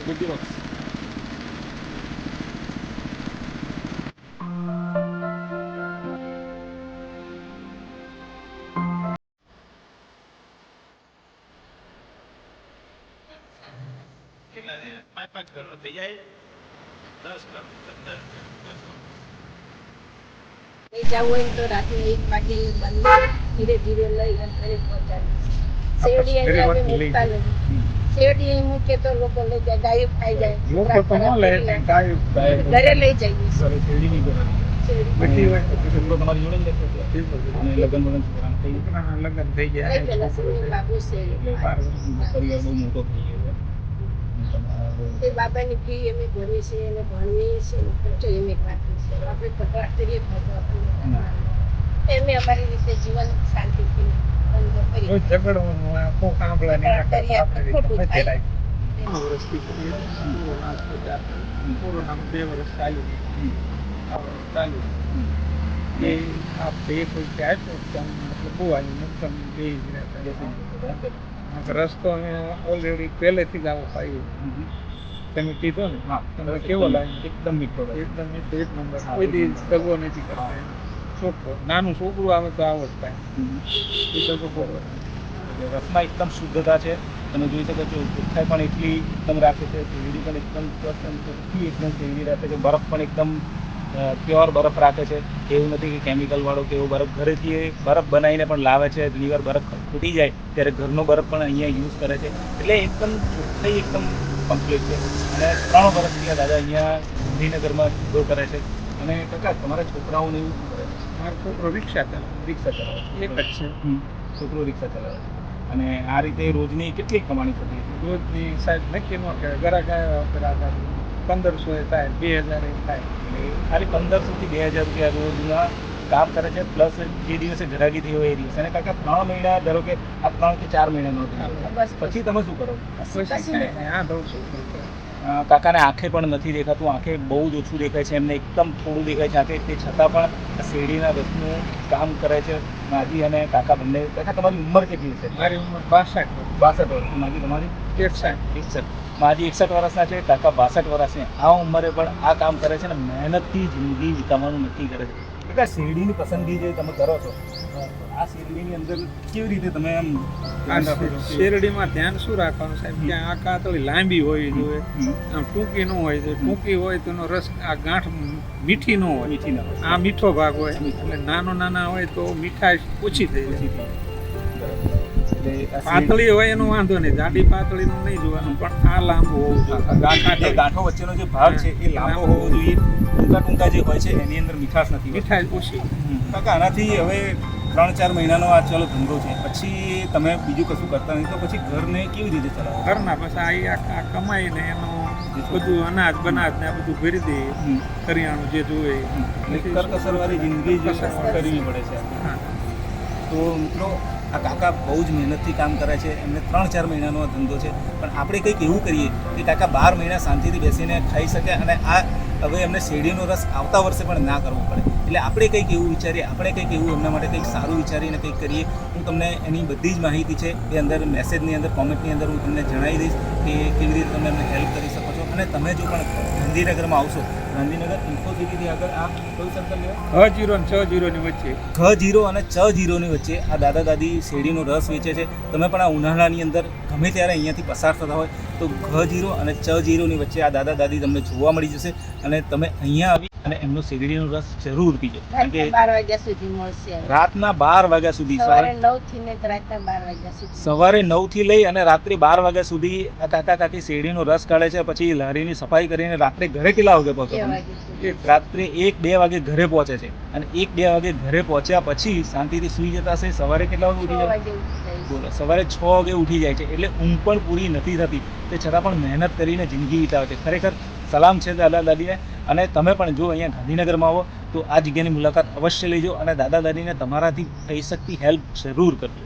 બુદ્ધિ વખત કેટલા છે? 5 કરોડ થઈ જાય, 10 કરોડ 15 એ જવું હોય તો રાત્રે 1 વાગે બંધ ધીરે ધીરે લઈ અને ઘરે પહોંચાડી. શેરડી અહીંયા અમે મૂકતા નથી. શેરડી અહીં મૂકે તો લોકો લઈ જાય, ગાયો ખાઈ જાય. લોકો તો ન લે, ગાયો ઘરે લઈ જઈએ. સરે શેરડી ની કરે શેરડી બધી હોય તો છોકરો તમારી જોડે જ રહેતો હતો અને લગ્ન છોકરાના લગ્ન થઈ ગયા નહીં, પેલા શેરડી બાબુ છે. એટલે 12 વર્ષનો પરિવાર બહુ મોટો થઈ ગયો છે. એ બાબાની ફી અમે ભરીએ છીએ અને ભણીએ છીએ અને ખર્ચો અમે કાઢીએ છીએ. આપણે પકડાટ કરીએ એમ અમારી રીતે જીવન શાંતિથી બંધ કરીએ. કોઈ ઝઘડવાનું આખો કાંબળા ને ખોટું થાય. વર્ષથી કોરોનામાં 2 વર્ષ ચાલ્યું, આ વર્ષ ચાલ્યું એ આ બે કોઈ ક્યાં આપ્યો મતલબ ભુવાની નુકસાન બે જ રહેતા. રસ્તો ઓલરેડી પહેલેથી જ આવો પાયો. તમે કીધો ને તમને કેવો લાગે? એકદમ મીઠો, એકદમ મીઠો, એક નંબર. કોઈ દી દગો નથી કરતા. છોકરો નાનું છોકરું આવે તો આવો જ થાય. એ દગો બરોબર. રસમાં એકદમ શુદ્ધતા છે. તમે જોઈ શકો છો, ચોખ્ખાઈ પણ એટલી એકદમ રાખે છે. શેરડી પણ એકદમ ચોખ્ખી એકદમ શેરડી રાખે છે. બરફ પણ એકદમ પ્યોર બરફ રાખે છે. એવું નથી કે કેમિકલ વાળો કે એવો બરફ. ઘરેથી એ બરફ બનાવીને પણ લાવે છે. ઘણી વાર બરફ તૂટી જાય ત્યારે ઘરનો બરફ પણ અહીંયા યુઝ કરે છે. એટલે એકદમ ચોખ્ખાઈ એકદમ કમ્પ્લીટ છે. અને 3 વર્ષથી આ દાદા અહીંયા ગાંધીનગરમાં ધંધો કરે છે. અને કાકા તમારા છોકરાઓને એવું શું કરે છે? મારો છોકરો રિક્ષા ચલાવે. રિક્ષા ચલાવે એક જ છે. છોકરો રિક્ષા ચલાવે છે. અને આ રીતે રોજની કેટલી કમાણી થતી હતી? રોજની સાહેબ નક્કી ન કહેવાય. ઘરાક આવ્યા વખતે આગળ 1500 એ થાય, 2000 એ થાય. એટલે ખાલી 1500 થી 2000 રૂપિયા રોજના કામ કરે છે. પ્લસ જે દિવસે ઘરાકી થઈ હોય એ દિવસે. અને કાકા 3 મહિના ધારો કે આ 3 કે 4 મહિનાનો બસ પછી તમે શું કરો? પછી કાંઈ નહીં. આ દઉં છું. કાકાને આંખે પણ નથી દેખાતું. આંખે બહુ જ ઓછું દેખાય છે. એમને એકદમ થોડું દેખાય છે આંખે. તે છતાં પણ આ શેરડીના રસનું કામ કરે છે માજી અને કાકા બંને. કાકા તમારી ઉંમર કેટલી છે? મારી ઉંમર 62 62 વર્ષ. માજી તમારી 61. માજી 61 વર્ષના છે, કાકા 62 વર્ષના. આ ઉંમરે પણ આ કામ કરે છે ને મહેનતથી જિંદગી વિતાવવાનું નક્કી કરે છે. કાકા શેરડીની પસંદગી જે તમે કરો છો, આ શેરડીની અંદર કેવી રીતે તમે આમ શેરડીમાં ધ્યાન શું રાખવાનું સાહેબ? કે આ કાતળી લાંબી હોવી જોઈએ, આમ ટૂંકી ન હોય જોઈએ. ટૂંકી હોય તો એનો રસ, આ ગાંઠ મીઠી ન હોય. મીઠી ના હોય. આ મીઠો ભાગ હોય. એટલે નાના હોય તો મીઠાશ ઓછી થઈ જાય. પાતળી હોય એનો વાંધો નહીં, જાડી પાતળીનું નહીં જોવાનું, પણ આ લાંબો હોવું જોઈએ. જે ગાંઠો વચ્ચેનો જે ભાગ છે એ લાંબો હોવો જોઈએ. ટૂંકા જે હોય છે એની અંદર મીઠાશ નથી. મીઠાશ ઓછી. કાકા આનાથી હવે 3-4 મહિનાનો આ ચાલો ધંધો છે, પછી તમે બીજું કશું કરતા નહીં તો પછી ઘરને કેવી રીતે ચલાવો? ઘરના પછી આ કમાઈને એનો બધું અનાજ બનાજ ને આ બધું ભરી દે, કરિયાણું જે જોઈએ. કરકસરવાળી જિંદગી જ કરવી પડે છે. હા. તો મિત્રો આ કાકા બહુ જ મહેનતથી કામ કરે છે. એમને 3-4 મહિનાનો આ ધંધો છે. પણ આપણે કંઈક એવું કરીએ કે કાકા 12 મહિના શાંતિથી બેસીને ખાઈ શકે અને આ હવે એમને શેરડીનો રસ આવતા વર્ષે પણ ના કરવો પડે. એટલે આપણે કંઈક એવું વિચારીએ, આપણે કંઈક એવું એમના માટે કંઈક સારું વિચારીને કંઈક કરીએ. હું તમને એની બધી જ માહિતી છે એ અંદર મેસેજની અંદર, કોમેન્ટની અંદર હું તમને જણાવી દઈશ કે કેવી રીતે તમે એમને હેલ્પ કરી શકો છો. અને તમે જો પણ ગાંધીનગરમાં આવશો, ગાંધીનગર ઇન્ફોસિટીથી આગળ આ કયું સર્કલ લેવા? G0 અને 60 ની વચ્ચે. G0 અને Ch0 ની વચ્ચે આ દાદા દાદી શેરડીનો રસ વેચે છે. તમે પણ આ ઉનાળાની અંદર ગમે ત્યારે અહીંયાથી પસાર થતા હોય તો G0 અને Ch0 ની વચ્ચે આ દાદા દાદી તમને જોવા મળી જશે. અને તમે અહીંયા આવી અને એમનો શેરડીનો રસ જરૂર પીજો. કારણ કે 12 વાગ્યા સુધી મળશે. રાતના 12 વાગ્યા સુધી, સવારે 9 થી ને રાતના 12 વાગ્યા સુધી. સવારે 9 થી લઈ અને રાત્રે 12 વાગ્યા સુધી આ કાકા કાકી શેરડીનો રસ કાઢે છે. પછી લારીની સફાઈ કરીને રાત્રે ઘરે કેટલા વાગે પહોંચે? રાત્રે 1-2 વાગે ઘરે પહોંચે છે. અને 1-2 વાગે ઘરે પહોંચ્યા પછી શાંતિથી સૂઈ જતા હશે. સવારે કેટલા વાગે ઉઠી જાય? બોલો, સવારે 6 વાગે ઉઠી જાય છે. એટલે ઊંઘ પણ પૂરી નથી થતી. તે છતાં પણ મહેનત કરીને જિંદગી વિતાવે છે. ખરેખર સલામ છે દાદા દાદીને. અને તમે પણ જો અહીંયા ગાંધીનગરમાં આવો તો આ જગ્યાની મુલાકાત અવશ્ય લેજો અને દાદા દાદીને તમારાથી થઈ શકતી હેલ્પ જરૂર કરજો.